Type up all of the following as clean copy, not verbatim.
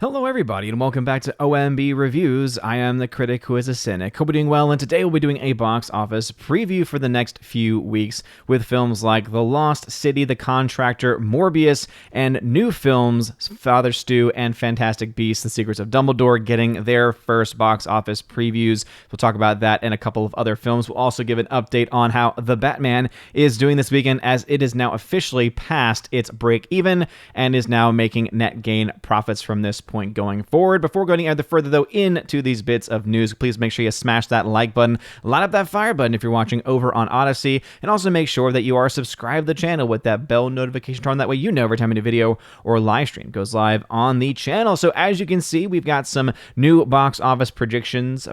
Hello everybody and welcome back to OMB Reviews. I am the critic who is a cynic. Hope you're doing well, and today we'll be doing a box office preview for the next few weeks with films like The Lost City, The Contractor, Morbius, and new films Father Stu and Fantastic Beasts: The Secrets of Dumbledore getting their first box office previews. We'll talk about that and a couple of other films. We'll also give an update on how The Batman is doing this weekend, as it is now officially past its break even and is now making net gain profits from this point going forward. Before going any further though into these bits of news, please make sure you smash that like button, light up that fire button if you're watching over on Odyssey, and also make sure that you are subscribed to the channel with that bell notification turned. That way you know every time a new video or live stream goes live on the channel. So as you can see, we've got some new box office projections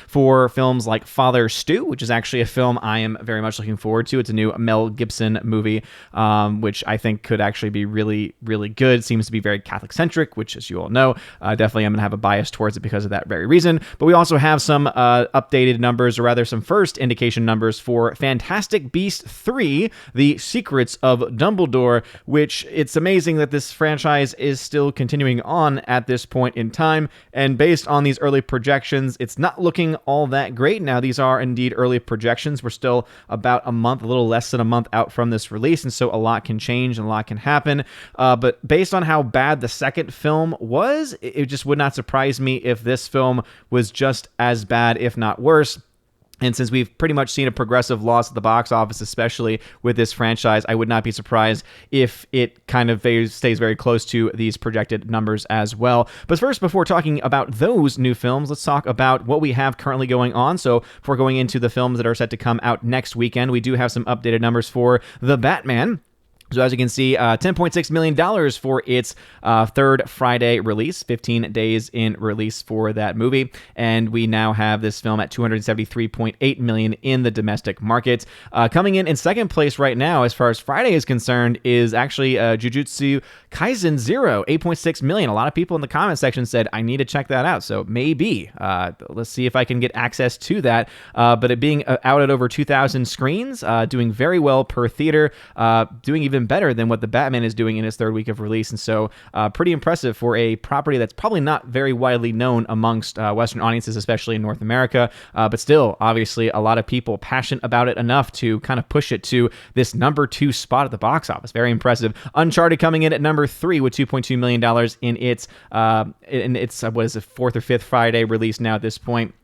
for films like Father Stu, which is actually a film I am very much looking forward to. It's a new Mel Gibson movie, which I think could actually be really, really good. It seems to be very Catholic-centric, which, as you all know, definitely I'm going to have a bias towards it because of that very reason. But we also have some updated numbers, or rather some first indication numbers for Fantastic Beasts 3, The Secrets of Dumbledore, which it's amazing that this franchise is still continuing on at this point in time. And based on these early projections, it's not looking all that great. Now, these are indeed early projections. We're still about a month, a little less than a month out from this release, and so a lot can change and a lot can happen. But based on how bad the second film was, it just would not surprise me if this film was just as bad, if not worse. And since we've pretty much seen a progressive loss at the box office, especially with this franchise, I would not be surprised if it kind of stays very close to these projected numbers as well. But first, before talking about those new films, let's talk about what we have currently going on. So before going into the films that are set to come out next weekend, we do have some updated numbers for The Batman. So as you can see, $10.6 million for its third Friday release, 15 days in release for that movie. And we now have this film at $273.8 million in the domestic market. Coming in second place right now, as far as Friday is concerned, is actually Jujutsu Kaisen 0, $8.6 million. A lot of people in the comment section said, I need to check that out. So maybe. Let's see if I can get access to that. But it being out at over 2,000 screens, doing very well per theater, doing even better than what The Batman is doing in its third week of release. And so pretty impressive for a property that's probably not very widely known amongst Western audiences, especially in North America. But still, obviously, a lot of people passionate about it enough to kind of push it to this number 2 spot at the box office. Very impressive. Uncharted coming in at number 3 with $2.2 million in its what is it, 4th or 5th Friday release now at this point.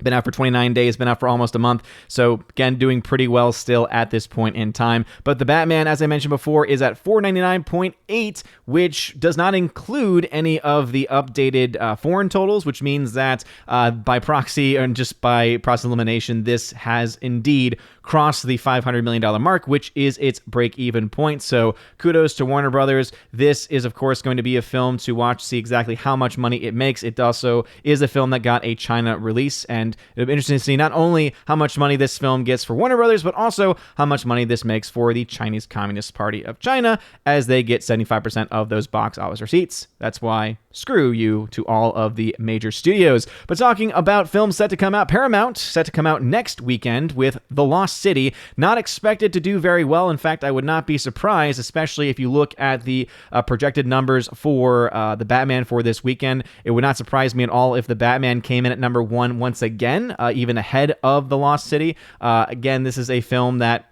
Been out for 29 days, been out for almost a month. So again, doing pretty well still at this point in time. But The Batman, as I mentioned before, is at $499.8, which does not include any of the updated foreign totals, which means that by proxy and just by process elimination, this has indeed crossed the $500 million mark, which is its break-even point. So kudos to Warner Brothers. This is, of course, going to be a film to watch, see exactly how much money it makes. It also is a film that got a China release, and it'll be interesting to see not only how much money this film gets for Warner Brothers, but also how much money this makes for the Chinese Communist Party of China, as they get 75% of those box office receipts. That's why screw you to all of the major studios. But talking about films set to come out, Paramount set to come out next weekend with The Lost City. Not expected to do very well. In fact, I would not be surprised, especially if you look at the projected numbers for The Batman for this weekend. It would not surprise me at all if The Batman came in at number 1 once again, even ahead of The Lost City. Again, this is a film that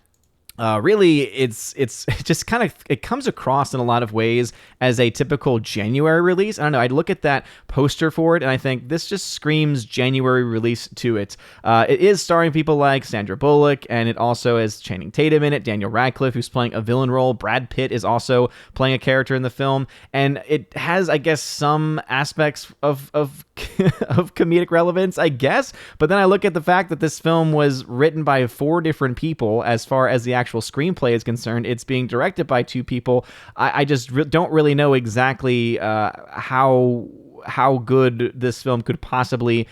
really, it's just kind of, it comes across in a lot of ways as a typical January release. I don't know, I'd look at that poster for it and I think this just screams January release to it. It is starring people like Sandra Bullock, and it also has Channing Tatum in it, Daniel Radcliffe, who's playing a villain role. Brad Pitt is also playing a character in the film, and it has, I guess, some aspects of of comedic relevance, I guess. But then I look at the fact that this film was written by 4 different people as far as the actual screenplay is concerned. It's being directed by 2 people. I just don't really know exactly how how good this film could possibly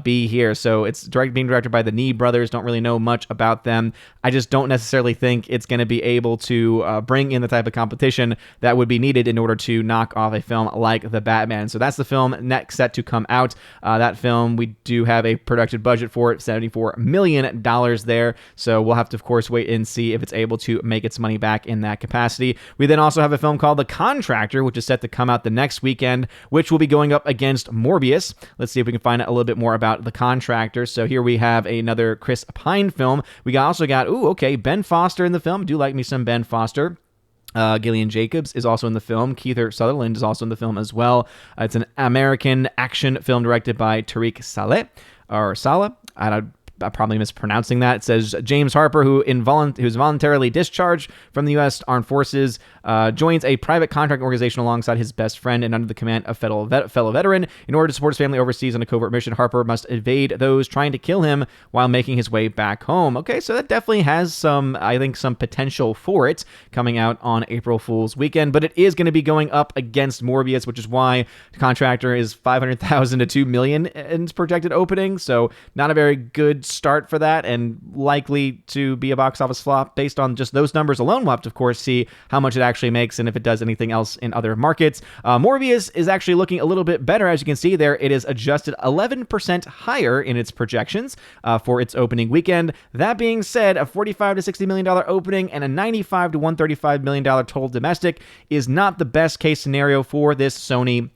be here. So it's being directed by the Nee brothers. Don't really know much about them. I just don't necessarily think it's going to be able to bring in the type of competition that would be needed in order to knock off a film like The Batman. So that's the film next set to come out. That film, we do have a projected budget for it, $74 million there. So we'll have to, of course, wait and see if it's able to make its money back in that capacity. We then also have a film called The Contractor, which is set to come out the next weekend, which will be going up against Morbius. Let's see if we can find out a little bit more about The Contractor. So here we have another Chris Pine film. We also got, Ben Foster in the film. Do like me some Ben Foster. Gillian Jacobs is also in the film. Kiefer Sutherland is also in the film as well. It's an American action film directed by Tariq Saleh. I'm probably mispronouncing that. It says James Harper, who's voluntarily discharged from the U.S. Armed Forces, joins a private contract organization alongside his best friend and under the command of fellow veteran. In order to support his family overseas on a covert mission, Harper must evade those trying to kill him while making his way back home. Okay, so that definitely has some potential for it coming out on April Fool's weekend, but it is going to be going up against Morbius, which is why Contractor is $500,000 to $2 million in its projected opening. So not a very good start for that, and likely to be a box office flop based on just those numbers alone. We'll have to, of course, see how much it actually makes and if it does anything else in other markets. Morbius is actually looking a little bit better. As you can see there, it is adjusted 11% higher in its projections for its opening weekend. That being said, a $45 to $60 million opening and a $95 to $135 million total domestic is not the best case scenario for this Sony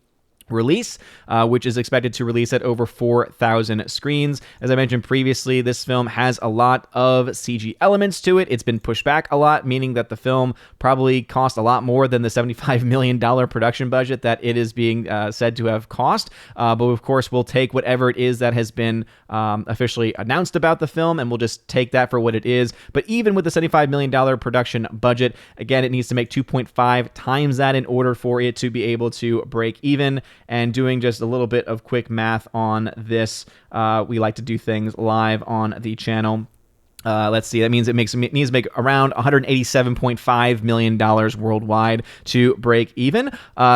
release, which is expected to release at over 4,000 screens. As I mentioned previously, this film has a lot of CG elements to it. It's been pushed back a lot, meaning that the film probably cost a lot more than the $75 million production budget that it is being said to have cost. But of course, we'll take whatever it is that has been officially announced about the film, and we'll just take that for what it is. But even with the $75 million production budget, again, it needs to make 2.5 times that in order for it to be able to break even. And doing just a little bit of quick math on this, we like to do things live on the channel. Let's see. That means it needs to make around $187.5 million worldwide to break even.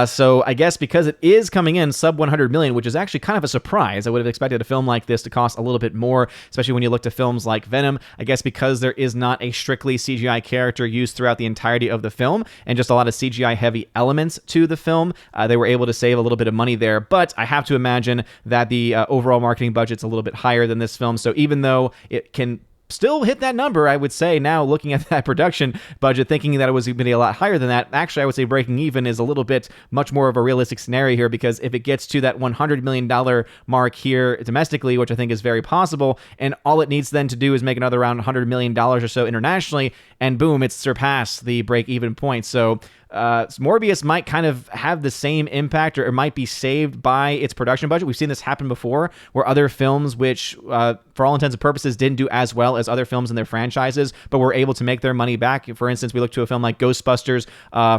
So I guess because it is coming in sub $100 million, which is actually kind of a surprise. I would have expected a film like this to cost a little bit more, especially when you look to films like Venom. I guess because there is not a strictly CGI character used throughout the entirety of the film and just a lot of CGI heavy elements to the film, they were able to save a little bit of money there. But I have to imagine that the overall marketing budget's a little bit higher than this film. So even though it can still hit that number, I would say now looking at that production budget, thinking that it was going to be a lot higher than that. Actually, I would say breaking even is a little bit much more of a realistic scenario here, because if it gets to that $100 million mark here domestically, which I think is very possible, and all it needs then to do is make another around $100 million or so internationally, and boom, it's surpassed the break even point. So Morbius might kind of have the same impact, or it might be saved by its production budget. We've seen this happen before, where other films which, for all intents and purposes, didn't do as well as other films in their franchises, but were able to make their money back. For instance, we look to a film like Ghostbusters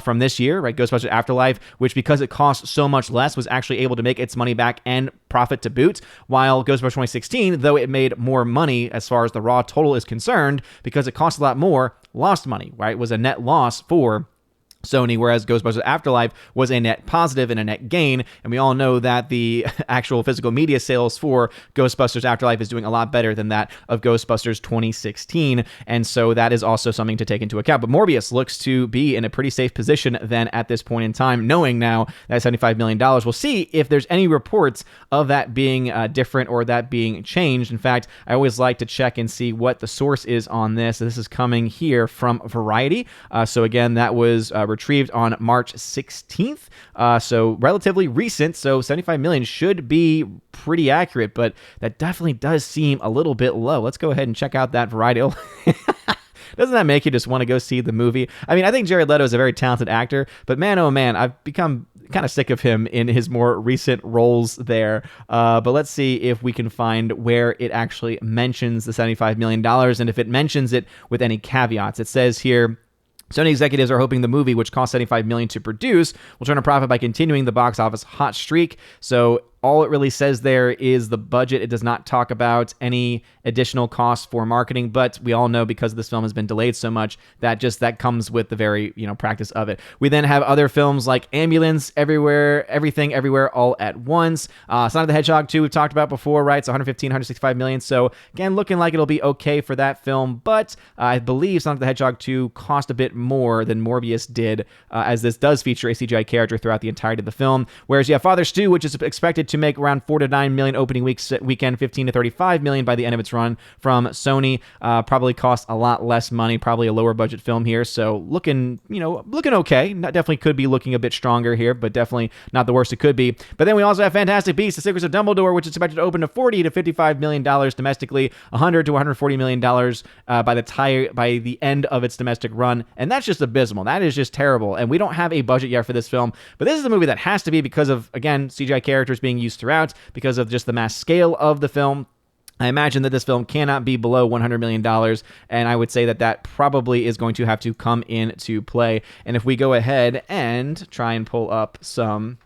from this year, right? Ghostbusters Afterlife, which because it cost so much less, was actually able to make its money back and profit to boot, while Ghostbusters 2016, though it made more money as far as the raw total is concerned, because it cost a lot more, lost money, right? It was a net loss for Sony, whereas Ghostbusters Afterlife was a net positive and a net gain. And we all know that the actual physical media sales for Ghostbusters Afterlife is doing a lot better than that of Ghostbusters 2016. And so that is also something to take into account. But Morbius looks to be in a pretty safe position then at this point in time, knowing now that $75 million. We'll see if there's any reports of that being different or that being changed. In fact, I always like to check and see what the source is on this. This is coming here from Variety. So again, that was retrieved on March 16th, so relatively recent. So 75 million should be pretty accurate, but that definitely does seem a little bit low. Let's go ahead and check out that Variety. Doesn't that make you just want to go see the movie? I mean, I think Jared Leto is a very talented actor, but man, oh man, I've become kind of sick of him in his more recent roles there. But let's see if we can find where it actually mentions the $75 million, and if it mentions it with any caveats. It says here, Sony executives are hoping the movie, which cost $75 million to produce, will turn a profit by continuing the box office hot streak. So all it really says there is the budget. It does not talk about any additional costs for marketing, but we all know because this film has been delayed so much that that comes with the very, practice of it. We then have other films like Ambulance, Everywhere, Everything, Everywhere, All at Once. Sonic the Hedgehog 2, we've talked about before, right? It's 115, 165 million. So again, looking like it'll be okay for that film, but I believe Sonic the Hedgehog 2 cost a bit more than Morbius did, as this does feature a CGI character throughout the entirety of the film. Whereas you have Father Stu, which is expected to make around 4 to 9 million opening weekend, 15 to 35 million by the end of its run from Sony. Probably costs a lot less money, probably a lower budget film here. So looking okay. Definitely could be looking a bit stronger here, but definitely not the worst it could be. But then we also have Fantastic Beasts: The Secrets of Dumbledore, which is expected to open to 40 to 55 million dollars domestically, 100 to 140 million dollars by the end of its domestic run, and that's just abysmal. That is just terrible, and we don't have a budget yet for this film. But this is a movie that has to be because of, again, CGI characters being used throughout, because of just the mass scale of the film. I imagine that this film cannot be below $100 million, and I would say that probably is going to have to come into play. And if we go ahead and try and pull up some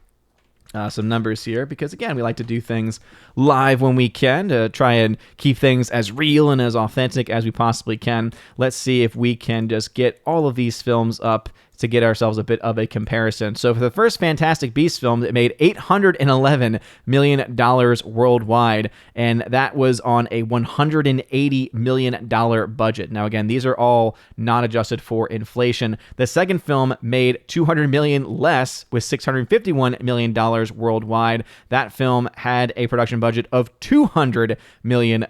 numbers here, because again, we like to do things live when we can to try and keep things as real and as authentic as we possibly can. Let's see if we can just get all of these films up to get ourselves a bit of a comparison. So for the first Fantastic Beasts film, it made $811 million worldwide, and that was on a $180 million budget. Now again, these are all not adjusted for inflation. The second film made $200 million less, with $651 million worldwide. That film had a production budget of $200 million,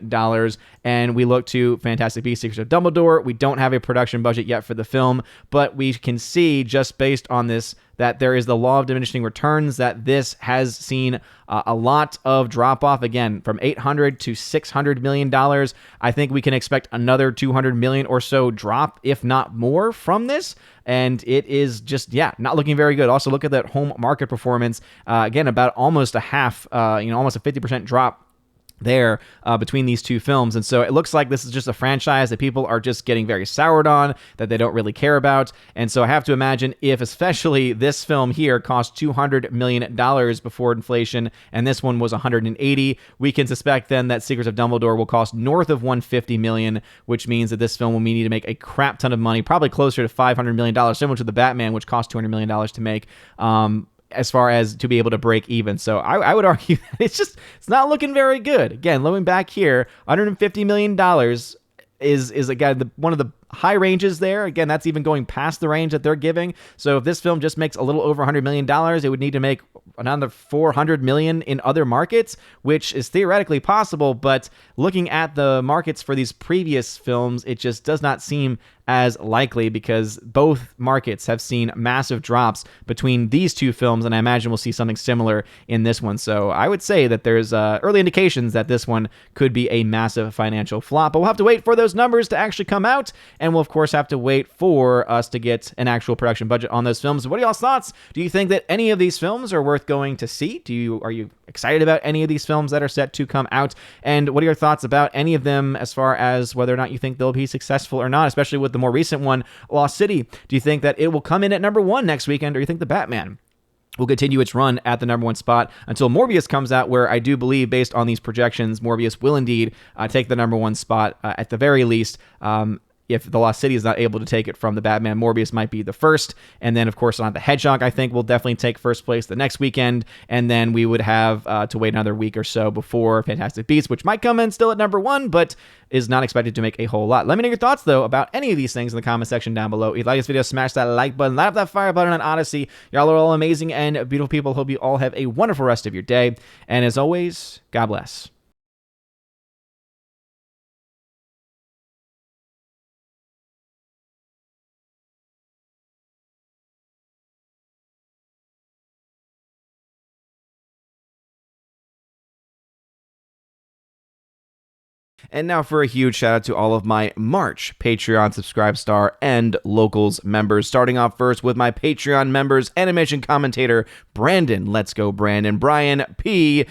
and we look to Fantastic Beasts: Secrets of Dumbledore. We don't have a production budget yet for the film, but we can see just based on this that there is the law of diminishing returns, that this has seen a lot of drop off, again, from $800 to $600 million. I think we can expect another $200 million or so drop, if not more, from this. And it is just, not looking very good. Also, look at that home market performance. Again, about almost a half, almost a 50% drop there between these two films. And so it looks like this is just a franchise that people are just getting very soured on, that they don't really care about. And so I have to imagine, if especially this film here cost $200 million before inflation, and this one was 180, we can suspect then that Secrets of Dumbledore will cost north of 150 million, which means that this film will need to make a crap ton of money, probably closer to $500 million, similar to the Batman, which cost $200 million to make. As far as to be able to break even. So I would argue that it's not looking very good. Again, looking back here, $150 million is again one of the high ranges there. Again, that's even going past the range that they're giving. So if this film just makes a little over $100 million, it would need to make another $400 million in other markets, which is theoretically possible. But looking at the markets for these previous films, it just does not seem as likely, because both markets have seen massive drops between these two films, and I imagine we'll see something similar in this one. So I would say that there's early indications that this one could be a massive financial flop, but we'll have to wait for those numbers to actually come out, and we'll of course have to wait for us to get an actual production budget on those films. What are y'all's thoughts? Do you think that any of these films are worth going to see? Are you excited about any of these films that are set to come out? And what are your thoughts about any of them as far as whether or not you think they'll be successful or not, especially with the more recent one, Lost City? Do you think that it will come in at number 1 next weekend, or do you think the Batman will continue its run at the number 1 spot until Morbius comes out, where I do believe, based on these projections, Morbius will indeed take the number 1 spot at the very least. If the Lost City is not able to take it from the Batman, Morbius might be the first. And then, of course, Sonic the Hedgehog, I think, will definitely take first place the next weekend. And then we would have to wait another week or so before Fantastic Beasts, which might come in still at number 1, but is not expected to make a whole lot. Let me know your thoughts, though, about any of these things in the comment section down below. If you like this video, smash that like button, light up that fire button on Odyssey. Y'all are all amazing and beautiful people. Hope you all have a wonderful rest of your day. And as always, God bless. And now for a huge shout out to all of my March Patreon Subscribe Star and Locals members. Starting off first with my Patreon members, animation commentator Brandon, let's go Brandon, Brian P.,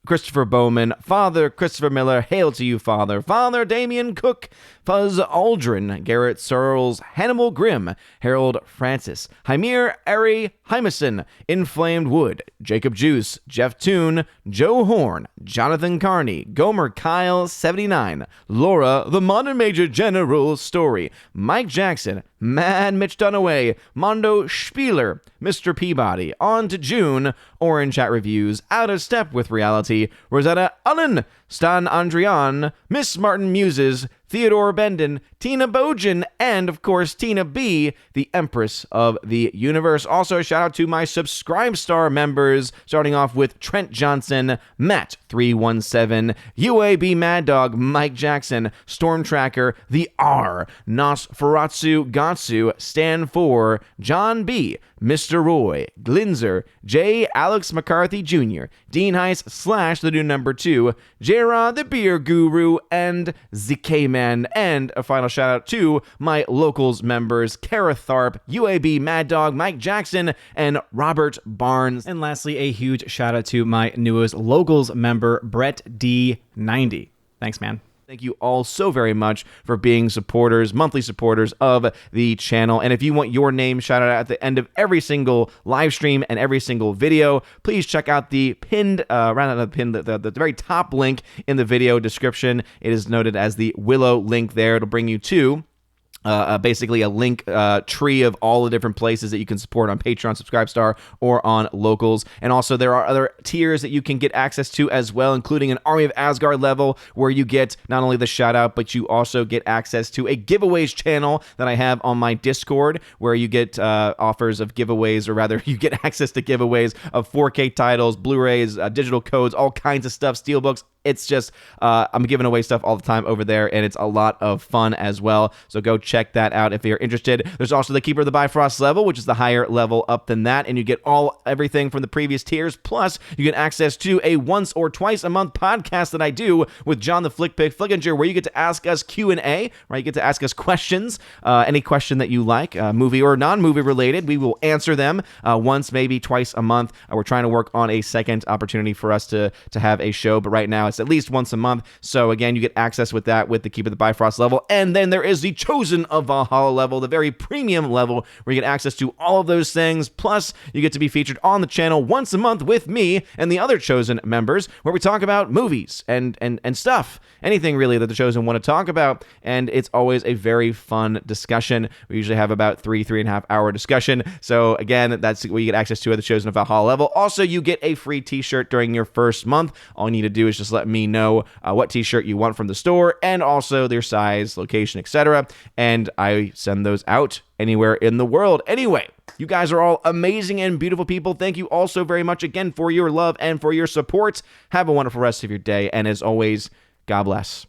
Christopher Bowman, Father Christopher Miller, hail to you, Father. Father Damian Cook, Fuzz Aldrin, Garrett Searles, Hannibal Grimm, Harold Francis, Hymir Ari Hymason, Inflamed Wood, Jacob Juice, Jeff Toon, Joe Horn, Jonathan Carney, Gomer Kyle 79, Laura, the Modern Major General Story, Mike Jackson, Mad Mitch Dunaway, Mondo Spieler, Mr. Peabody, On to June, Orange Chat Reviews, Out of Step with Reality, Rosetta Allen, Stan Andrian, Miss Martin Muses, Theodore Bendon, Tina Bojan, and of course Tina B, the Empress of the Universe. Also, a shout out to my Subscribe Star members, starting off with Trent Johnson, Matt 317, UAB Mad Dog, Mike Jackson, Storm Tracker, The R, Nosferatu Gatsu, Stan 4, John B, Mr. Roy, Glinzer, J. Alex McCarthy Jr., Dean Heiss / the new number 2, J-Rod the Beer Guru, and ZK Man. And a final shout out to my locals members, Kara Tharp, UAB Mad Dog, Mike Jackson, and Robert Barnes. And lastly, a huge shout out to my newest locals member, Brett D90. Thanks, man. Thank you all so very much for being supporters, monthly supporters of the channel. And if you want your name shouted out at the end of every single live stream and every single video, please check out the pinned, the very top link in the video description. It is noted as the Willow link there. It'll bring you to basically a link tree of all the different places that you can support on Patreon, Subscribestar, or on Locals. And also there are other tiers that you can get access to as well, including an Army of Asgard level where you get not only the shout out, but you also get access to a giveaways channel that I have on my Discord, where you get offers of giveaways, or rather you get access to giveaways of 4K titles, Blu-rays, digital codes, all kinds of stuff, steelbooks. It's just, I'm giving away stuff all the time over there, and it's a lot of fun as well. So go check that out if you're interested. There's also the Keeper of the Bifrost level, which is the higher level up than that, and you get everything from the previous tiers. Plus, you get access to a once or twice a month podcast that I do with John the Flickpick Flickinger, where you get to ask us Q&A, right? You get to ask us questions, any question that you like, movie or non-movie related. We will answer them once, maybe twice a month. We're trying to work on a second opportunity for us to have a show, but right now it's at least once a month. So again, you get access with that with the Keep of the Bifrost level. And then there is the Chosen of Valhalla level, the very premium level, where you get access to all of those things. Plus, you get to be featured on the channel once a month with me and the other Chosen members, where we talk about movies and stuff. Anything really that the Chosen want to talk about. And it's always a very fun discussion. We usually have about 3.5 hour discussion. So again, that's what you get access to at the Chosen of Valhalla level. Also, you get a free t-shirt during your first month. All you need to do is just let me know what t-shirt you want from the store, and also their size, location, etc. And I send those out anywhere in the world. Anyway, you guys are all amazing and beautiful people. Thank you all so very much again for your love and for your support. Have a wonderful rest of your day, and as always, God bless.